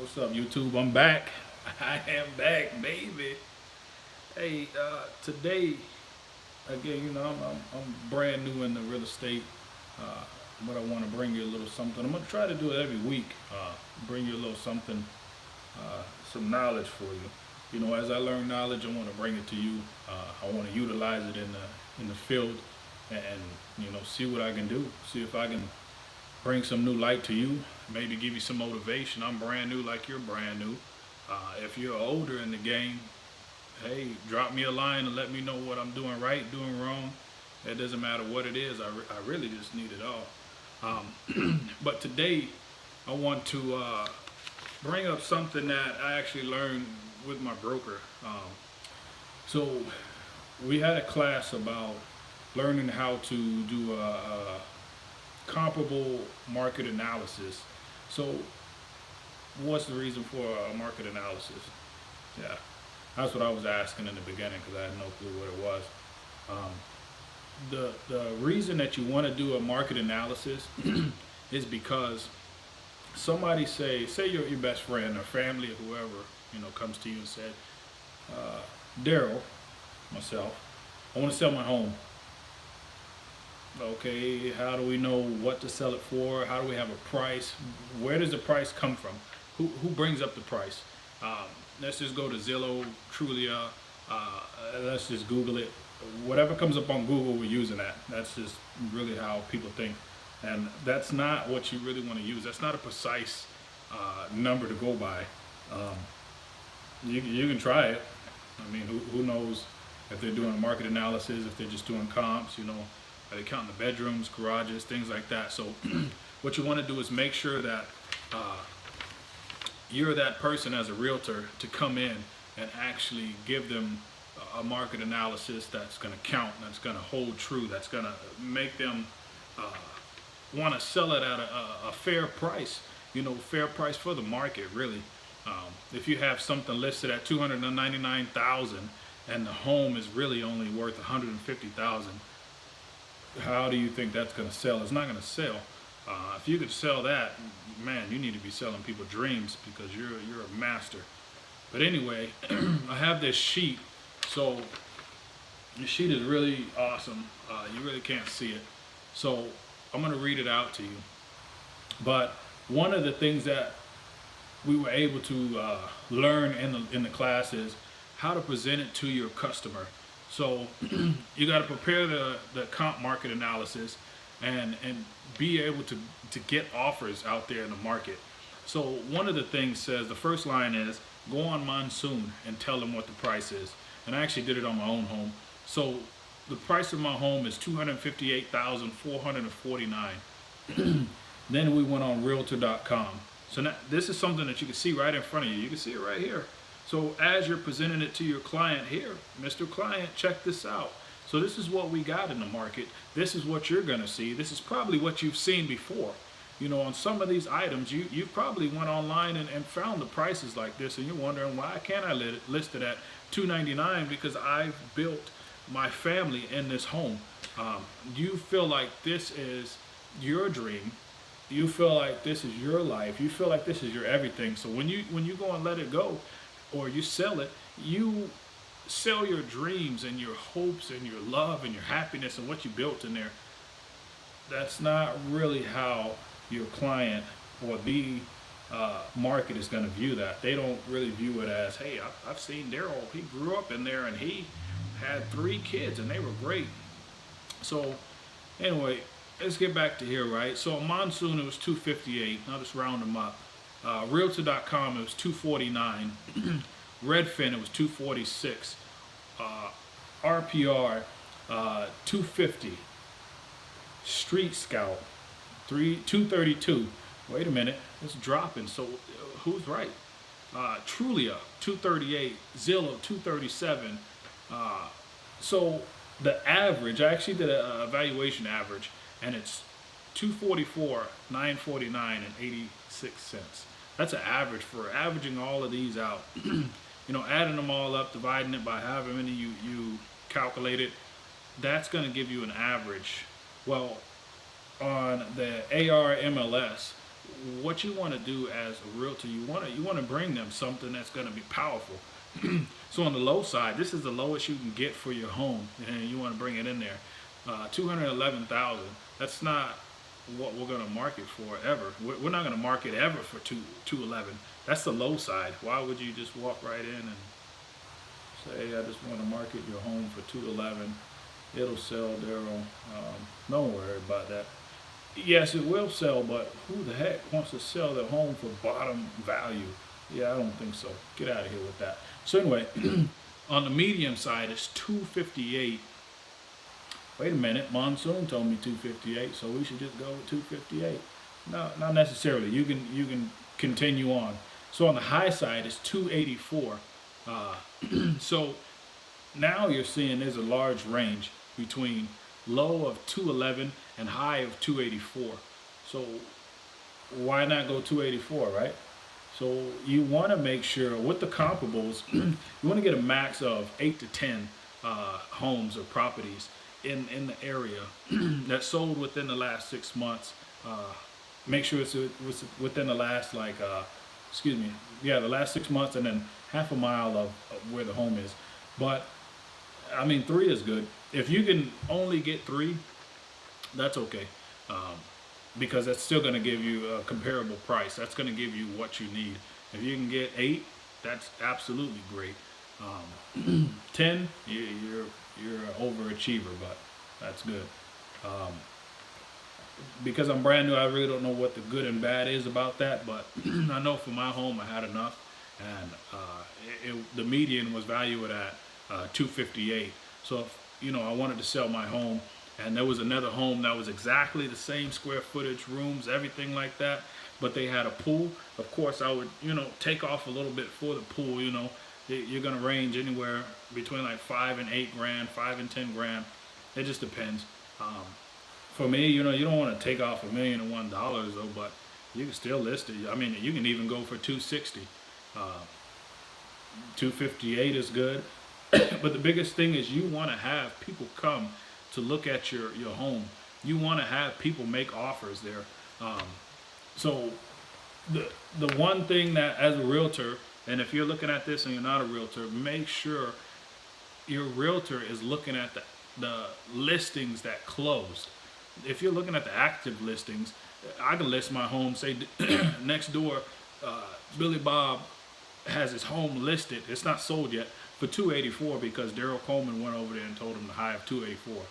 What's up, YouTube? I'm back. I am back, baby. Hey, today, again, I'm brand new in the real estate, uh, but I want to bring you a little something. I'm gonna try to do it every week. Bring you a little something, some knowledge for you. As I learn knowledge, I want to bring it to you. I want to utilize it in the field, and see what I can do. See if I can bring some new light to you, maybe give you some motivation. I'm brand new like you're brand new. If you're older in the game, hey, drop me a line and let me know what I'm doing right, doing wrong. It doesn't matter what it is. I really just need it all. But today, I want to bring up something that I actually learned with my broker. So we had a class about learning how to do a comparable market analysis. So what's the reason for a market analysis? Yeah, that's what I was asking in the beginning because I had no clue what it was. The reason that you want to do a market analysis is because somebody say your best friend or family or whoever comes to you and said, Darrell, myself, I want to sell my home. Okay, how do we know what to sell it for? How do we have a price? Where does the price come from? Who brings up the price? Let's just go to Zillow, Trulia. Let's just Google it. Whatever comes up on Google, we're using that. That's just really how people think. And that's not what you really want to use. That's not a precise number to go by. You can try it. I mean, who knows if they're doing a market analysis, if they're just doing comps, are they counting the bedrooms, garages, things like that? So what you want to do is make sure that you're that person as a realtor to come in and actually give them a market analysis that's going to count, that's going to hold true, that's going to make them want to sell it at a fair price, fair price for the market, really. If you have something listed at $299,000 and the home is really only worth $150,000, how do you think that's going to sell? It's not going to sell. If you could sell that, man, you need to be selling people dreams because you're a master. But anyway, I have this sheet. So the sheet is really awesome. You really can't see it. So I'm going to read it out to you. But one of the things that we were able to learn in the class is how to present it to your customer. So you got to prepare the comp market analysis and be able to get offers out there in the market. So one of the things says, the first line is, go on Monsoon and tell them what the price is. And I actually did it on my own home. So the price of my home is $258,449. Then we went on Realtor.com. So now, this is something that you can see right in front of you. You can see it right here. So as you're presenting it to your client here, Mr. Client, check this out. So this is what we got in the market. This is what you're going to see. This is probably what you've seen before. On some of these items, you probably went online and found the prices like this, and you're wondering, why can't I list it at $299? Because I've built my family in this home. You feel like this is your dream. You feel like this is your life. You feel like this is your everything. So when you go and let it go, or you sell it, you sell your dreams and your hopes and your love and your happiness and what you built in there. That's not really how your client or the market is going to view that. They don't really view it as, hey, I've seen Darrell. He grew up in there and he had 3 kids and they were great. So anyway, let's get back to here, right? So Monsoon, it was $258. I'll just round them up. Realtor.com, it was $249. Redfin, it was $246. RPR, $250. Street Scout, $232. Wait a minute, it's dropping. So who's right? Trulia, $238. Zillow, $237. So the average, I actually did a evaluation average, and it's $244, $949, and 86 cents. That's an average for averaging all of these out. Adding them all up, dividing it by however many you calculate it, that's going to give you an average. Well, on the AR MLS, what you want to do as a realtor, you want to bring them something that's going to be powerful. So on the low side, this is the lowest you can get for your home, and you want to bring it in there. 211,000. That's not what we're going to market for ever. We're not going to market ever for 211. That's the low side. Why would you just walk right in and say, I just want to market your home for 211? It'll sell, Darrell. Don't worry about that. Yes, it will sell, but who the heck wants to sell their home for bottom value? Yeah, I don't think so. Get out of here with that. So anyway, on the medium side, it's 258. Wait a minute, Monsoon told me 258, so we should just go with 258. No, not necessarily. You can continue on. So on the high side, it's 284. So now you're seeing there's a large range between low of 211 and high of 284. So why not go 284, right? So you want to make sure with the comparables, you want to get a max of 8 to 10 homes or properties in the area that sold within the last 6 months. Make sure it's within the last the last 6 months, and then half a mile of where the home is. But I mean, 3 is good. If you can only get 3, that's okay, because that's still going to give you a comparable price. That's going to give you what you need. If you can get 8, that's absolutely great. 10, you're an overachiever, but that's good. Because I'm brand new, I really don't know what the good and bad is about that, but I know for my home I had enough, and the median was valued at 258. So if, I wanted to sell my home, and there was another home that was exactly the same square footage, rooms, everything like that, but they had a pool, of course I would take off a little bit for the pool. You're going to range anywhere between like 5 and 8 grand, 5 and 10 grand. It just depends. For me, you don't want to take off $1,001 though, but you can still list it. I mean, you can even go for 260. 258 is good. But the biggest thing is you want to have people come to look at your home. You want to have people make offers there. So the one thing that, as a realtor, and if you're looking at this and you're not a realtor, make sure your realtor is looking at the listings that closed. If you're looking at the active listings, I can list my home, say next door, Billy Bob has his home listed. It's not sold yet, for 284 because Darrell Coleman went over there and told him the high of 284.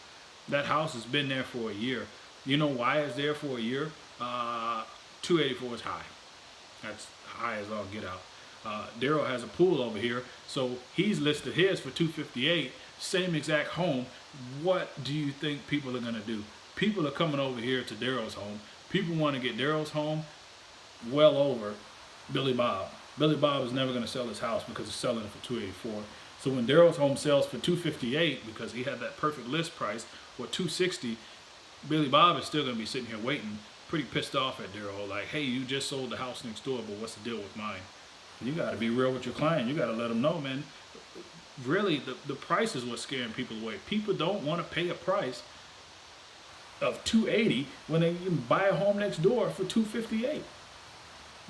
That house has been there for a year. You know why it's there for a year? 284 is high. That's high as all get out. Darrell has a pool over here, so he's listed his for 258. Same exact home. What do you think people are gonna do? People are coming over here to Darrell's home. People want to get Darrell's home well over Billy Bob. Billy Bob is never going to sell his house because it's selling it for 284. So when Darrell's home sells for 258 because he had that perfect list price, or 260, Billy Bob is still going to be sitting here waiting, pretty pissed off at Darrell, like, hey, you just sold the house next door, but what's the deal with mine? You got to be real with your client. You got to let them know, man. Really, the price is what's scaring people away. People don't want to pay a price of 280 when they can buy a home next door for 258.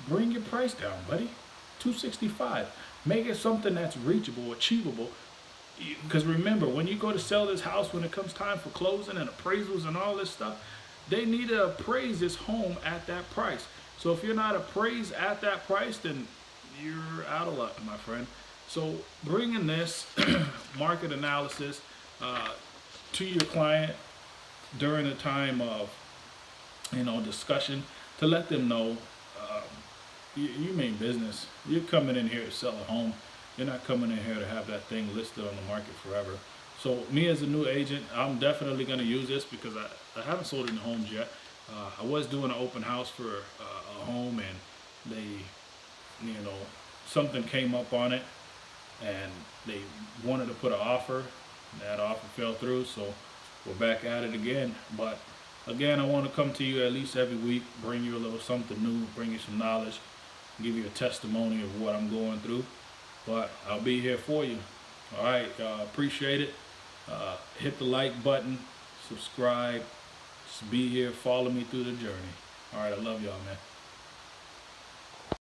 Bring your price down, buddy. 265. Make it something that's reachable, achievable. Because remember, when you go to sell this house, when it comes time for closing and appraisals and all this stuff, they need to appraise this home at that price. So if you're not appraised at that price, then you're out of luck, my friend. So bringing this market analysis to your client during the time of discussion, to let them know you mean business. You're coming in here to sell a home. You're not coming in here to have that thing listed on the market forever. So me as a new agent, I'm definitely going to use this because I haven't sold any homes yet. I was doing an open house for a home, and they, something came up on it, and they wanted to put an offer. That offer fell through, so we're back at it again. But again, I want to come to you at least every week, bring you a little something new, bring you some knowledge, give you a testimony of what I'm going through. But I'll be here for you. All right, appreciate it. Hit the like button, subscribe, just be here, follow me through the journey. All right, I love y'all, man.